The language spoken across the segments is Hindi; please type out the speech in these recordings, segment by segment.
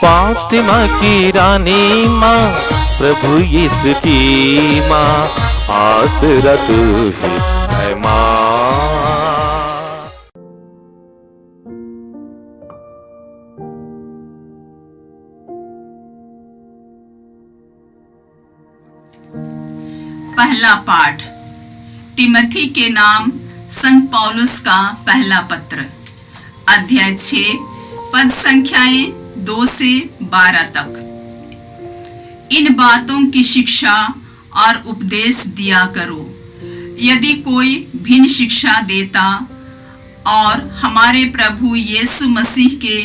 फातिमा की रानी माँ, प्रभु यीशु की माँ, आसरा तू ही है माँ। पहला पाठ तिमोथी के नाम संत पौलुस का पहला पत्र, अध्याय 6, पद संख्याएं 2 से 12 तक। इन बातों की शिक्षा और उपदेश दिया करो। यदि कोई भिन्न शिक्षा देता और हमारे प्रभु यीशु मसीह के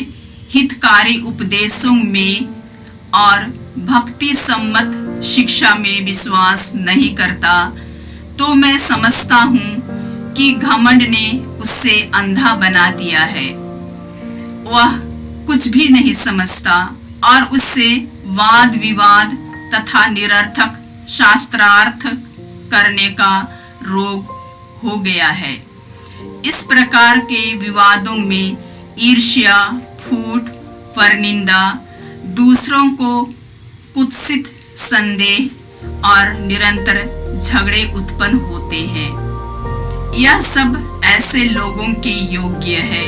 हितकारी उपदेशों में और भक्ति सम्मत शिक्षा में विश्वास नहीं करता, तो मैं समझता हूँ कि घमंड ने उससे अंधा बना दिया है। वह कुछ भी नहीं समझता और उससे वाद विवाद तथा निरर्थक शास्त्रार्थ करने का रोग हो गया है। इस प्रकार के विवादों में ईर्ष्या, फूट, परनिंदा, दूसरों को कुत्सित संदेह और निरंतर झगड़े उत्पन्न होते हैं। यह सब ऐसे लोगों के योग्य है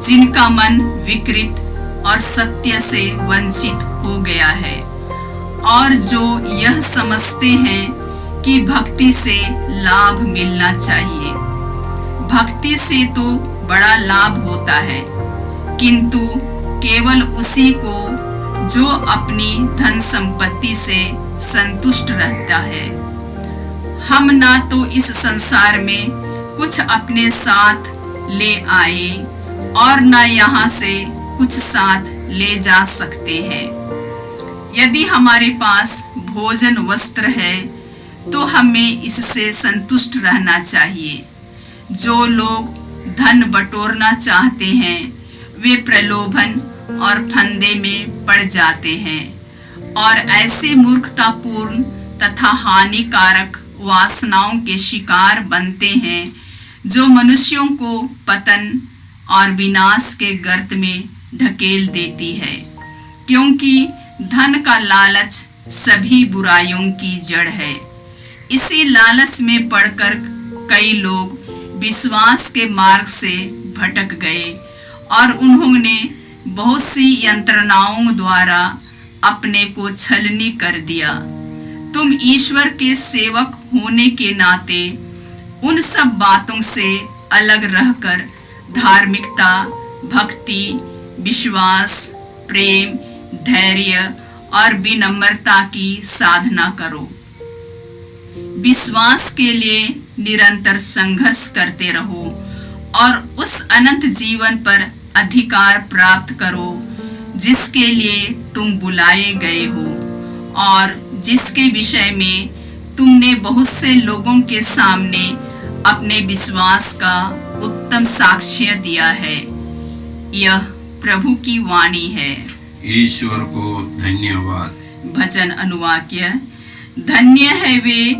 जिनका मन विकृत और सत्य से वंचित हो गया है, और जो यह समझते हैं कि भक्ति से लाभ मिलना चाहिए। भक्ति से तो बड़ा लाभ होता है, किंतु केवल उसी को जो अपनी धन संपत्ति से संतुष्ट रहता है। हम ना तो इस संसार में कुछ अपने साथ ले आए और न यहाँ से कुछ साथ ले जा सकते हैं। यदि हमारे पास भोजन वस्त्र है तो हमें इससे संतुष्ट रहना चाहिए। जो लोग धन बटोरना चाहते हैं वे प्रलोभन और फंदे में पड़ जाते हैं और ऐसे मूर्खतापूर्ण तथा हानिकारक वासनाओं के शिकार बनते हैं जो मनुष्यों को पतन और विनाश के गर्त में ढकेल देती है, क्योंकि धन का लालच सभी बुराइयों की जड़ है। इसी लालच में पड़कर कई लोग विश्वास के मार्ग से भटक गए और उन्होंने बहुत सी यंत्रणाओं द्वारा अपने को छलनी कर दिया। तुम ईश्वर के सेवक होने के नाते उन सब बातों से अलग रहकर धार्मिकता, भक्ति, विश्वास, प्रेम, धैर्य और विनम्रता की साधना करो। विश्वास के लिए निरंतर संघर्ष करते रहो और उस अनंत जीवन पर अधिकार प्राप्त करो जिसके लिए तुम बुलाए गए हो और जिसके विषय में तुमने बहुत से लोगों के सामने अपने विश्वास का उत्तम साक्ष्य दिया है। यह प्रभु की वाणी है। ईश्वर को धन्यवाद। भजन अनुवाक्य। धन्य है वे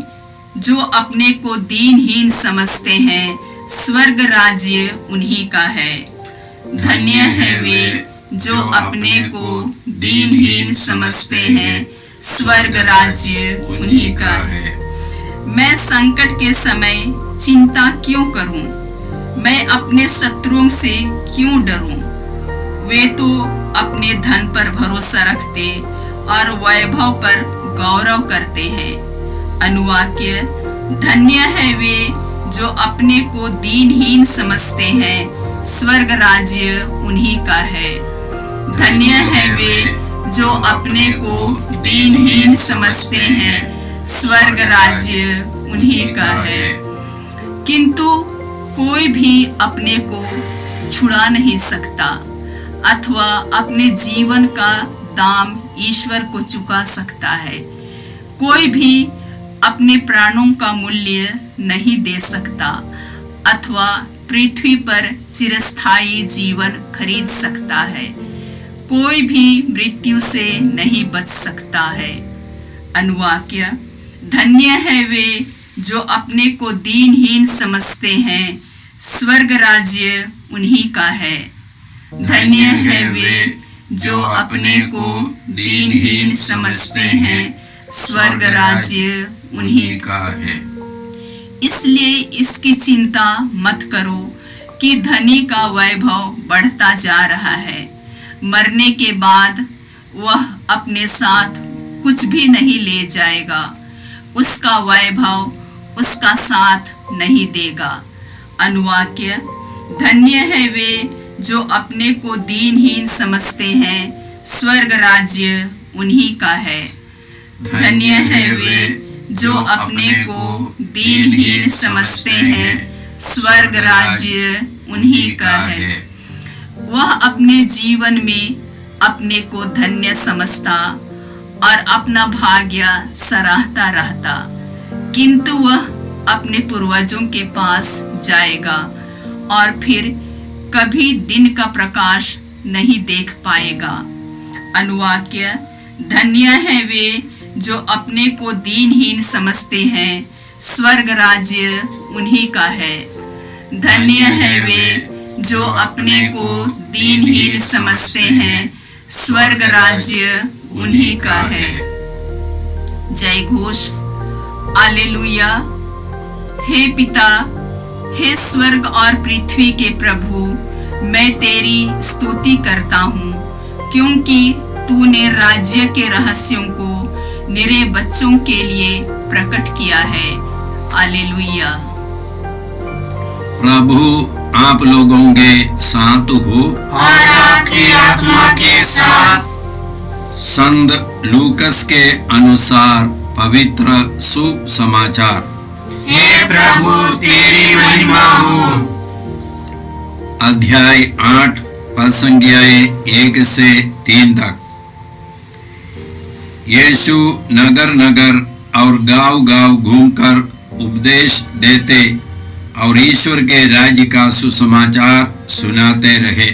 जो अपने को दीनहीन समझते हैं, स्वर्ग राज्य उन्हीं का है। धन्य है वे जो अपने को दीनहीन समझते हैं, स्वर्ग राज्य उन्हीं का है। मैं संकट के समय चिंता क्यों करूं? मैं अपने शत्रुओं से क्यों डरूं? वे तो अपने धन पर भरोसा रखते और वैभव पर गौरव करते हैं। अनुवाक्य। धन्य है वे जो अपने को दीनहीन समझते हैं, स्वर्ग राज्य उन्हीं का है। धन्य है वे जो अपने को दीनहीन समझते हैं, स्वर्ग राज्य उन्हीं का है। किंतु कोई भी अपने को छुड़ा नहीं सकता अथवा अपने जीवन का दाम ईश्वर को चुका सकता है। कोई भी अपने प्राणों का मूल्य नहीं दे सकता अथवा पृथ्वी पर चिरस्थायी जीवन खरीद सकता है। कोई भी मृत्यु से नहीं बच सकता है। अनुवाक्य। धन्य है वे जो अपने को दीनहीन समझते हैं, स्वर्ग राज्य उन्हीं का है। धन्य है वे जो अपने को दीनहीन समझते हैं, स्वर्ग राज्य उन्हीं का है। इसलिए इसकी चिंता मत करो कि धनी का वैभव बढ़ता जा रहा है, मरने के बाद वह अपने साथ कुछ भी नहीं ले जाएगा, उसका वैभव उसका साथ नहीं देगा। अनुवाक्य: धन्य है वे जो अपने को दीनहीन समझते हैं, स्वर्ग राज्य उन्हीं का है। धन्य है वे जो अपने को दीनहीन समझते हैं, स्वर्ग राज्य उन्हीं का है। वह अपने जीवन में अपने को धन्य समझता और अपना भाग्य सराहता रहता, किंतु वह अपने पूर्वजों के पास जाएगा और फिर कभी दिन का प्रकाश नहीं देख पाएगा। अनुवाक्य: धन्य है वे जो अपने को दीनहीन समझते हैं, स्वर्ग राज्य उन्हीं का है। धन्य है वे जो अपने को दीनहीन समझते हैं, स्वर्ग राज्य उन्हीं का है। जय घोष। हालेलुया। हे पिता, हे स्वर्ग और पृथ्वी के प्रभु, मैं तेरी स्तुति करता हूँ, क्योंकि तूने राज्य के रहस्यों को निरे बच्चों के लिए प्रकट किया है। हालेलुया। प्रभु आप लोगों के साथ हो और आपकी आत्मा के साथ। संत लूकस के अनुसार पवित्र सुसमाचार। हे प्रभु तेरी महिमा हो। अध्याय 8 पद संज्ञाएं 1 से 3 तक। यीशु नगर नगर और गांव गांव घूमकर उपदेश देते और ईश्वर के राज्य का सुसमाचार सुनाते रहे।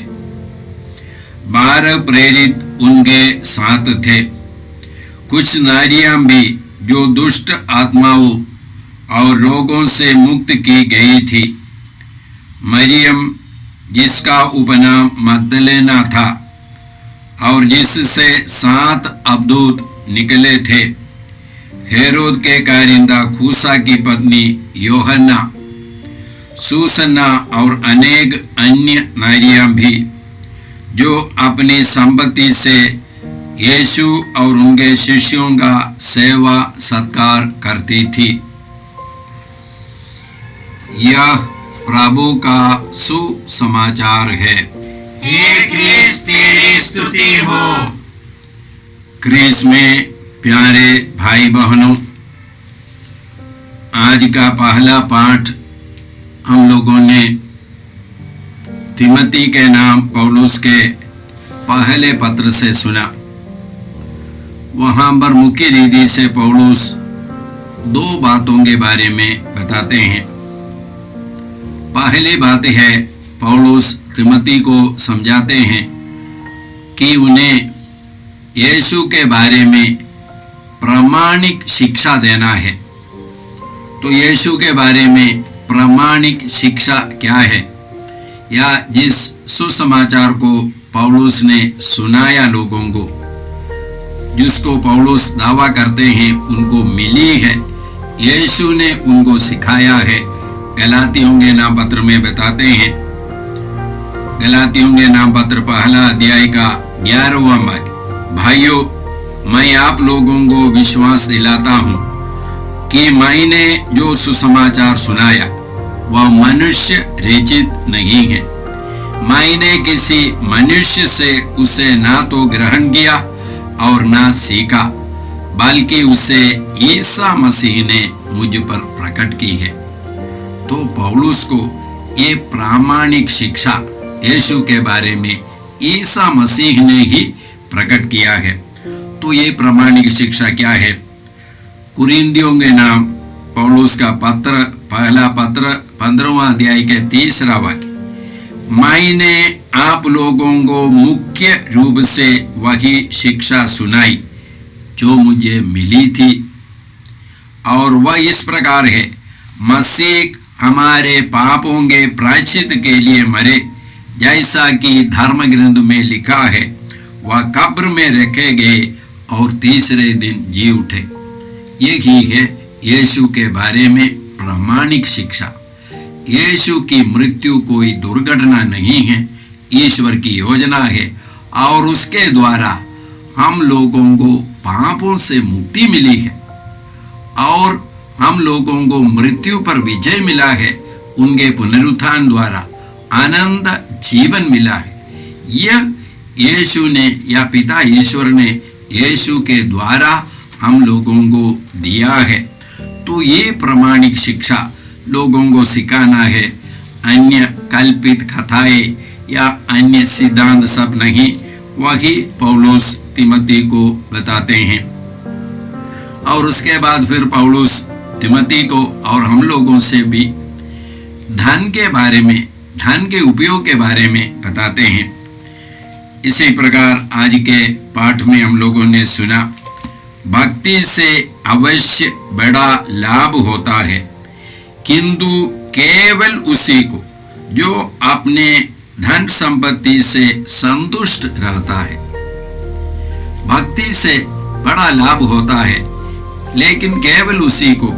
12 प्रेरित उनके साथ थे। कुछ नारियां भी जो दुष्ट आत्माओं और रोगों से मुक्त की गई थी। मरियम जिसका उपनाम मगदलेना था और जिससे 7 अबदूत निकले थे। हेरोद के कारिंदा खूसा की पत्नी योहन्ना, सूसन्ना और अनेक अन्य नारियां भी जो अपनी संपत्ति से यीशु और उनके शिष्यों का सेवा सत्कार करती थी। यह प्रभु का सुसमाचार है। हे क्रिस्त तेरी स्तुति हो। क्रिस्त में प्यारे भाई बहनों, आज का पहला पाठ हम लोगों ने तिमोथी के नाम पौलुस के पहले पत्र से सुना। वहां पर मुख्य रीति से पौलुस 2 बातों के बारे में बताते हैं। पहली बात है, पौलुस तिमोथी को समझाते हैं कि उन्हें यीशु के बारे में प्रामाणिक शिक्षा देना है। तो यीशु के बारे में प्रामाणिक शिक्षा क्या है, या जिस सुसमाचार को पौलुस ने सुनाया लोगों को, जिसको पौलुस दावा करते हैं उनको मिली है, यीशु ने उनको सिखाया है। गलातियों के नाम पत्र में बताते हैं। गलातियों के नाम पत्र पहला अध्याय का 11वां वाक्य। भाइयों, मैं आप लोगों को विश्वास दिलाता हूं कि मैंने जो सुसमाचार सुनाया वह मनुष्य रचित नहीं है। मैंने किसी मनुष्य से उसे ना तो ग्रहण किया और ना सीखा, बल्कि उसे ईसा मसीह ने मुझ पर प्रकट की है। तो पौलुस को ये प्रामाणिक शिक्षा यीशु के बारे में ईसा मसीह ने ही प्रकट किया है। तो ये प्रामाणिक शिक्षा क्या है? कुरिन्थियों के नाम पौलुस का पत्र, पहला पत्र 15वां अध्याय के 3रा वाक्य। मैंने आप लोगों को मुख्य रूप से वही शिक्षा सुनाई जो मुझे मिली थी, और वह इस प्रकार है, मसीह हमारे पापों के प्रायश्चित के लिए मरे, जैसा कि धर्म ग्रंथ में लिखा है, वह कब्र में रखे गए और तीसरे दिन जी उठे। यही है यीशु के बारे में प्रामाणिक शिक्षा। यीशु की मृत्यु कोई दुर्घटना नहीं है, ईश्वर की योजना है और उसके द्वारा हम लोगों को पापों से मुक्ति मिली है और हम लोगों को मृत्यु पर विजय मिला है। उनके पुनरुत्थान द्वारा आनंद जीवन मिला है। यह यीशु ने या पिता ईश्वर ने यीशु के द्वारा हम लोगों को दिया है। तो ये प्रामाणिक शिक्षा लोगों को सिखाना है। अन्य कल्पित कथाएं या अन्य सिद्धांत सब नहीं, वही पौलुस तिमोथी को बताते हैं। और उसके बाद फिर पौलुस तिमोथी को और हम लोगों से भी धन के बारे में, धन के उपयोग के बारे में बताते हैं। इसी प्रकार आज के पाठ में हम लोगों ने सुना, भक्ति से अवश्य बड़ा लाभ होता है, किंतु केवल उसी को जो अपने धन संपत्ति से संतुष्ट रहता है। भक्ति से बड़ा लाभ होता है, लेकिन केवल उसी को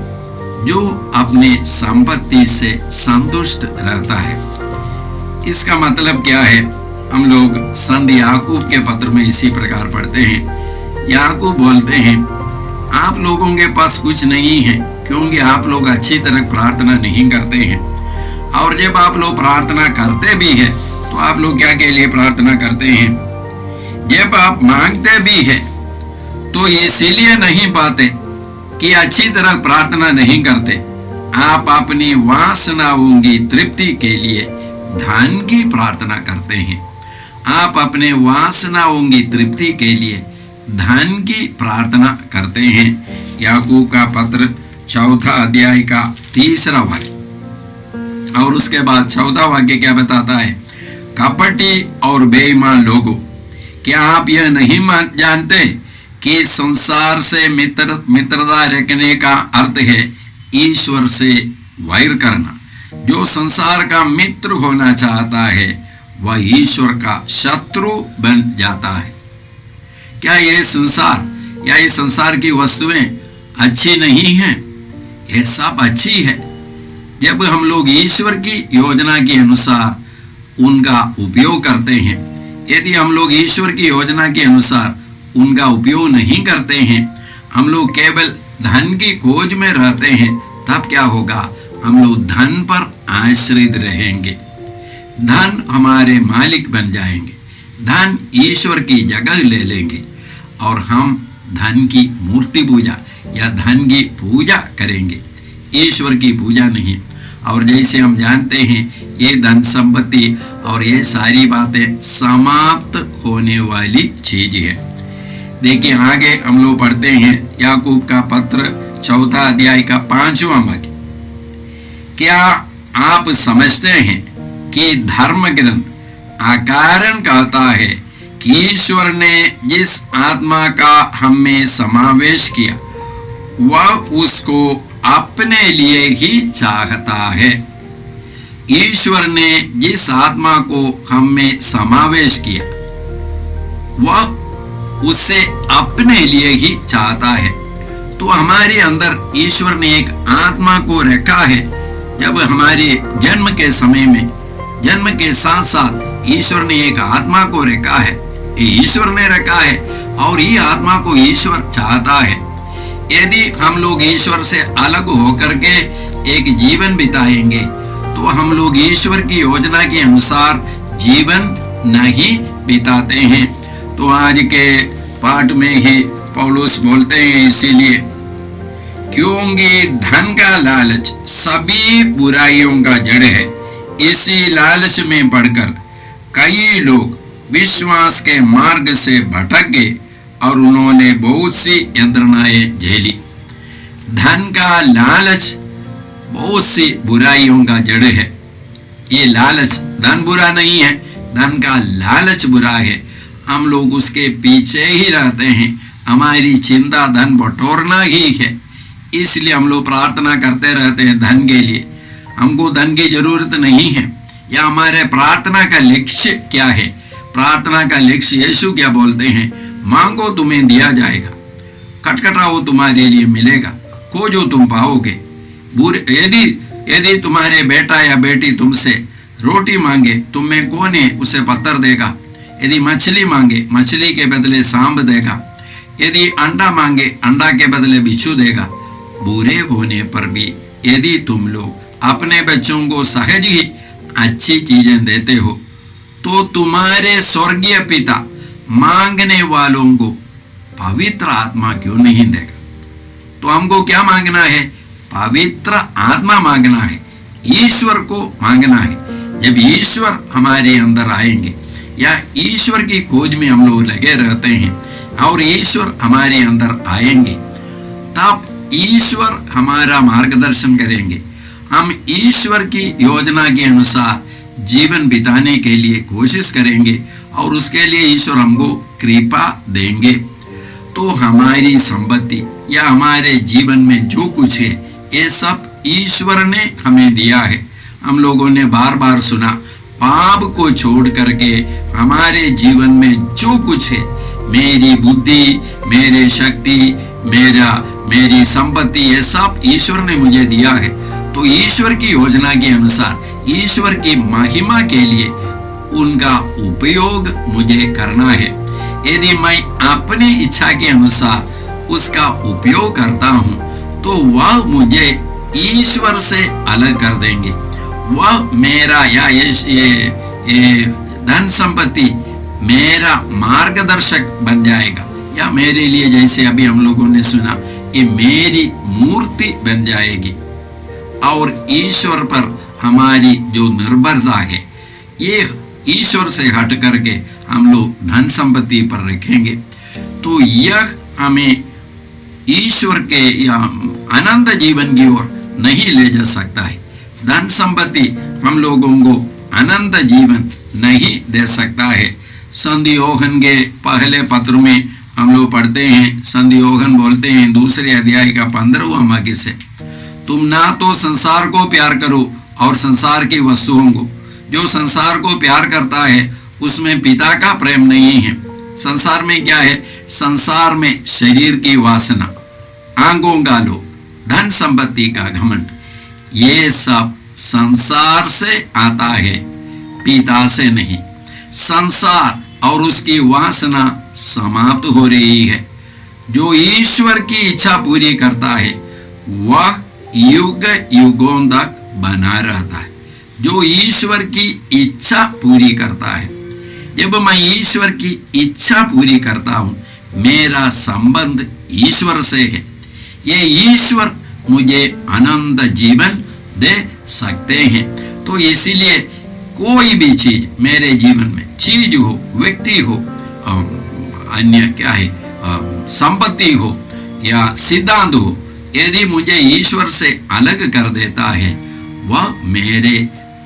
जो अपने संपत्ति से संतुष्ट रहता है। इसका मतलब क्या है? हम लोग संत याकूब के पत्र में इसी प्रकार पढ़ते हैं। याकूब बोलते हैं, आप लोगों के पास कुछ नहीं है क्योंकि आप लोग अच्छी तरह प्रार्थना नहीं करते हैं। और जब आप लोग प्रार्थना करते भी हैं तो आप लोग क्या के लिए प्रार्थना करते हैं? जब आप मांगते भी हैं तो इसीलिए नहीं पाते कि अच्छी तरह प्रार्थना नहीं करते। आप अपनी वासनाओं की तृप्ति के लिए धन की प्रार्थना करते हैं। आप अपने वासनाओं की तृप्ति के लिए धन की प्रार्थना करते हैं। याकूब का पत्र 4 अध्याय का 3 वाक्य और उसके बाद 14 वाक्य क्या बताता है? कपटी और बेईमान लोगों, क्या आप यह नहीं जानते कि संसार से मित्रता रखने का अर्थ है ईश्वर से वैर करना? जो संसार का मित्र होना चाहता है वह ईश्वर का शत्रु बन जाता है। क्या यह संसार या ये संसार की वस्तुएं अच्छी नहीं हैं? यह सब अच्छी है जब हम लोग ईश्वर की योजना के अनुसार उनका उपयोग करते हैं। यदि हम लोग ईश्वर की योजना के अनुसार उनका उपयोग नहीं करते हैं, हम लोग केवल धन की खोज में रहते हैं, तब क्या होगा? हम लोग धन पर आश्रित रहेंगे, धन हमारे मालिक बन जाएंगे, धन ईश्वर की जगह ले लेंगे और हम धन की मूर्ति पूजा या धन की पूजा करेंगे, ईश्वर की पूजा नहीं। और जैसे हम जानते हैं ये धन संपत्ति और ये सारी बातें समाप्त होने वाली चीज है। देखिए आगे हम लोग पढ़ते हैं याकूब का पत्र 4 अध्याय का 5वां वाक्य। क्या आप समझते हैं कि धर्म ग्रंथ अकारण कहता है कि ईश्वर ने जिस आत्मा का हम में समावेश किया वह उसको अपने लिए ही चाहता है। ईश्वर ने जिस आत्मा को हम में समावेश किया वह उससे अपने लिए ही चाहता है। तो हमारे अंदर ईश्वर ने एक आत्मा को रखा है। जब हमारे जन्म के समय में, जन्म के साथ साथ ईश्वर ने एक आत्मा को रखा है, ईश्वर ने रखा है और ये आत्मा को ईश्वर चाहता है। यदि हम लोग ईश्वर से अलग होकर के एक जीवन बिताएंगे तो हम लोग ईश्वर की योजना के अनुसार जीवन नहीं बिताते हैं। तो आज के पाठ में ही पौलुस बोलते हैं, इसीलिए क्योंकि धन का लालच सभी बुराइयों का जड़ है, इसी लालच में पड़कर कई लोग विश्वास के मार्ग से भटक गए और उन्होंने बहुत सी यंत्रणाएं झेली। धन का लालच बहुत सी बुराइयों का जड़ है। ये लालच, धन बुरा नहीं है, धन का लालच बुरा है। हम लोग उसके पीछे ही रहते हैं, हमारी चिंता धन बटोरना ही है, इसलिए हम लोग प्रार्थना करते रहते हैं धन के लिए। हमको धन की जरूरत नहीं है, या हमारे प्रार्थना का लक्ष्य क्या है? प्रार्थना का लक्ष्य यीशु क्या बोलते हैं? मांगो तुम्हें दिया जाएगा, खटखटाओ तुम्हारे लिए मिलेगा, खोजो तुम पाओगे। यदि तुम्हारे बेटा या बेटी तुमसे रोटी मांगे, तुम में कौन है उसे पत्थर देगा? यदि मछली मांगे, मछली के बदले सांप देगा। यदि अंडा मांगे, अंडा के बदले बिच्छू देगा। बुरे होने पर भी यदि तुम लोग अपने बच्चों को सहज ही अच्छी चीजें देते हो, तो तुम्हारे स्वर्गीय पिता मांगने वालों को पवित्र आत्मा क्यों नहीं देगा? तो हमको क्या मांगना है? पवित्र आत्मा मांगना है, ईश्वर को मांगना है। जब ईश्वर हमारे अंदर आएंगे या ईश्वर की खोज में हम लोग लगे रहते हैं और ईश्वर हमारे अंदर आएंगे, तब ईश्वर हमारा मार्गदर्शन करेंगे। हम ईश्वर की योजना के अनुसार जीवन बिताने के लिए कोशिश करेंगे और उसके लिए ईश्वर हमको कृपा देंगे। तो हमारी संपत्ति या हमारे जीवन में जो कुछ है, ये सब ईश्वर ने हमें दिया है। हम लोगों ने बार बार सुना, पाप को छोड़ करके हमारे जीवन में जो कुछ है, मेरी बुद्धि, मेरे शक्ति, मेरी संपत्ति, ये सब ईश्वर ने मुझे दिया है। तो ईश्वर की योजना के अनुसार, ईश्वर की महिमा के लिए उनका उपयोग मुझे करना है। यदि मैं अपनी इच्छा के अनुसार उसका उपयोग करता हूँ, तो वह मुझे ईश्वर से अलग कर देंगे। वह मेरा या ये धन संपत्ति मेरा मार्गदर्शक बन जाएगा, या मेरे लिए जैसे अभी हम लोगों ने सुना, ये मेरी मूर्ति बन जाएगी। और ईश्वर पर हमारी जो निर्भरता है, ये ईश्वर से हट करके हम लोग धन संपत्ति पर रखेंगे, तो यह हमें ईश्वर के या अनंत जीवन की ओर नहीं ले जा सकता है। धन संपत्ति हम लोगों को अनंत जीवन नहीं दे सकता है। संत योहन के पहले पत्र में हम लोग पढ़ते हैं, संत योहन बोलते हैं दूसरे अध्याय का 15वां वाक्य से, तुम ना तो संसार को प्यार करो और संसार की वस्तुओं को। जो संसार को प्यार करता है उसमें पिता का प्रेम नहीं है। संसार में क्या है? संसार में शरीर की वासना, आंखों का लोभ, धन संपत्ति का घमंड, ये सब संसार से आता है, पिता से नहीं। संसार और उसकी वासना समाप्त हो रही है। जो ईश्वर की इच्छा पूरी करता है वह युग युगों तक बना रहता है। जो ईश्वर की इच्छा पूरी करता है, जब मैं ईश्वर की इच्छा पूरी करता हूँ, मेरा संबंध ईश्वर से है। ये ईश्वर मुझे अनंत जीवन दे सकते हैं। तो इसीलिए कोई भी चीज मेरे जीवन में, चीज हो, व्यक्ति हो, अन्य क्या है, संपत्ति हो या सिद्धांत हो, यदि मुझे ईश्वर से अलग कर देता है, वह मेरे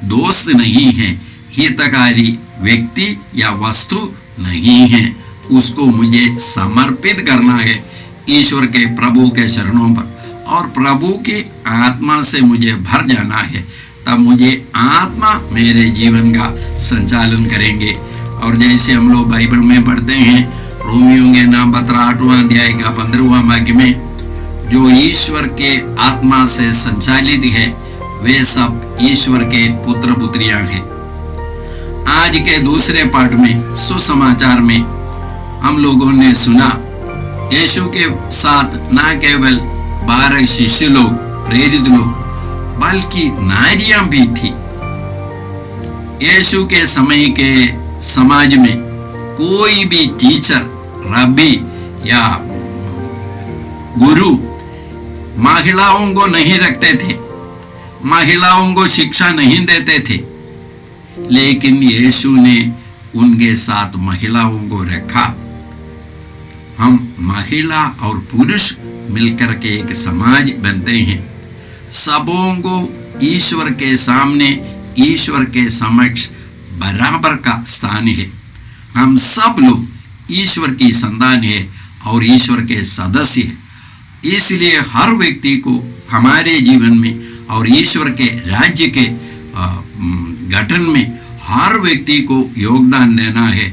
दोस्त नहीं है, हितकारी व्यक्ति या वस्तु नहीं है। उसको मुझे समर्पित करना है ईश्वर के प्रभु के चरणों पर, और प्रभु की आत्मा से मुझे भर जाना है। तब मुझे आत्मा मेरे जीवन का संचालन करेंगे। और जैसे हम लोग बाइबल में पढ़ते हैं, रोमियों के नाम पत्र 8वां अध्याय का 15वां वाक्य में, जो ईश्वर के आत्मा से संचालित है वे सब ईश्वर के पुत्र पुत्रियां हैं। आज के दूसरे पाठ में, सुसमाचार में, हम लोगों ने सुना यीशु के साथ न केवल 12 शिष्य लोग, प्रेरित लोग, बल्कि नारियां भी थी। यीशु के समय के समाज में कोई भी टीचर, रब्बी या गुरु महिलाओं को नहीं रखते थे, महिलाओं को शिक्षा नहीं देते थे। लेकिन यीशु ने उनके साथ महिलाओं को रखा। हम महिला और पुरुष मिलकर के एक समाज बनते हैं। सबों को ईश्वर के सामने, ईश्वर के समक्ष बराबर का स्थान है। हम सब लोग ईश्वर की संतान है और ईश्वर के सदस्य हैं। इसलिए हर व्यक्ति को हमारे जीवन में और ईश्वर के राज्य के गठन में हर व्यक्ति को योगदान देना है।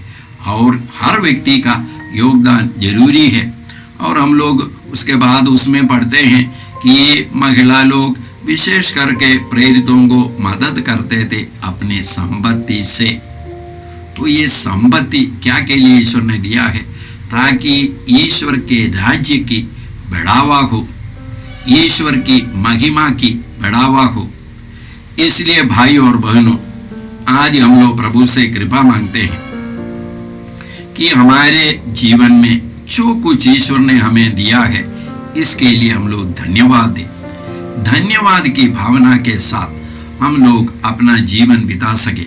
और हर व्यक्ति का योगदान जरूरी है। और हम लोग उसके बाद उसमें पढ़ते हैं कि ये महिला लोग विशेष करके प्रेरितों को मदद करते थे अपने संपत्ति से। तो ये संपत्ति क्या के लिए ईश्वर ने दिया है? ताकि ईश्वर के राज्य की बढ़ावा हो, ईश्वर की महिमा की बढ़ावा हो। इसलिए भाई और बहनों, आज हम लोग प्रभु से कृपा मांगते हैं कि हमारे जीवन में जो कुछ ईश्वर ने हमें दिया है, इसके लिए हम लोग धन्यवाद दें। धन्यवाद की भावना के साथ हम लोग अपना जीवन बिता सके।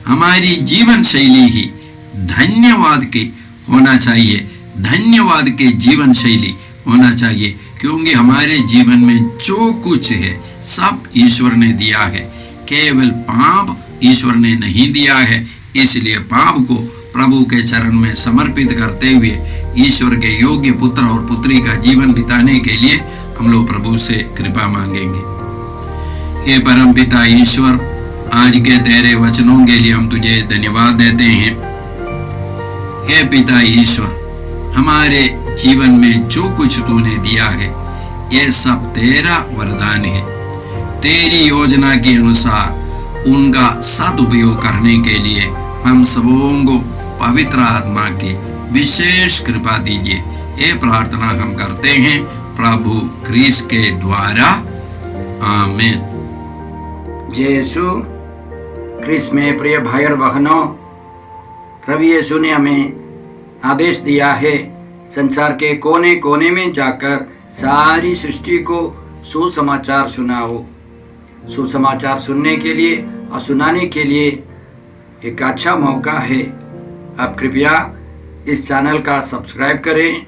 हमारी जीवन शैली ही धन्यवाद की होना चाहिए, धन्यवाद के जीवन शैली होना चाहिए, क्योंकि हमारे जीवन में जो कुछ है सब ईश्वर ने दिया है। केवल पाप ईश्वर ने नहीं दिया है। इसलिए पाप को प्रभु के चरण में समर्पित करते हुए ईश्वर के योग्य पुत्र और पुत्री का जीवन बिताने के लिए हम लोग प्रभु से कृपा मांगेंगे। हे परम पिता ईश्वर, आज के तेरे वचनों के लिए हम तुझे धन्यवाद देते हैं। हे पिता ईश्वर, हमारे जीवन में जो कुछ तूने दिया है ये सब तेरा वरदान है। तेरी योजना के अनुसार उनका सदुपयोग करने के लिए हम सबों को पवित्र आत्मा की विशेष कृपा दीजिए। ये प्रार्थना हम करते हैं प्रभु क्रिस्त के द्वारा, आमीन। जय यीशु क्रिस्त में प्रिय भाई और बहनों, प्रभु यीशु ने हमें आदेश दिया है संसार के कोने कोने में जाकर सारी सृष्टि को सुसमाचार सुनाओ। सुसमाचार सुनने के लिए और सुनाने के लिए एक अच्छा मौका है। आप कृपया इस चैनल का सब्सक्राइब करें,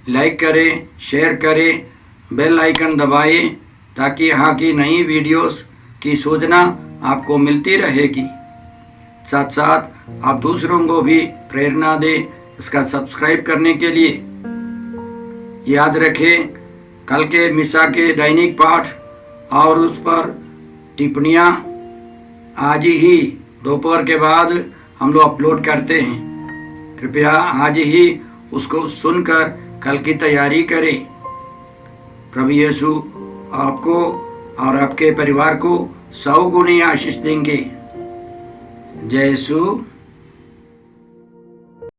लाइक करें, शेयर करें, बेल आइकन दबाएं, ताकि यहाँ की नई वीडियोस की सूचना आपको मिलती रहेगी। साथ साथ आप दूसरों को भी प्रेरणा दें इसका सब्सक्राइब करने के लिए। याद रखें, कल के मिसा के दैनिक पाठ और उस पर टिप्पणियाँ आज ही दोपहर के बाद हम लोग अपलोड करते हैं। कृपया आज ही उसको सुनकर कल की तैयारी करें। प्रभु यीशु आपको और आपके परिवार को 100 गुनी आशीष देंगे। जय यीशु।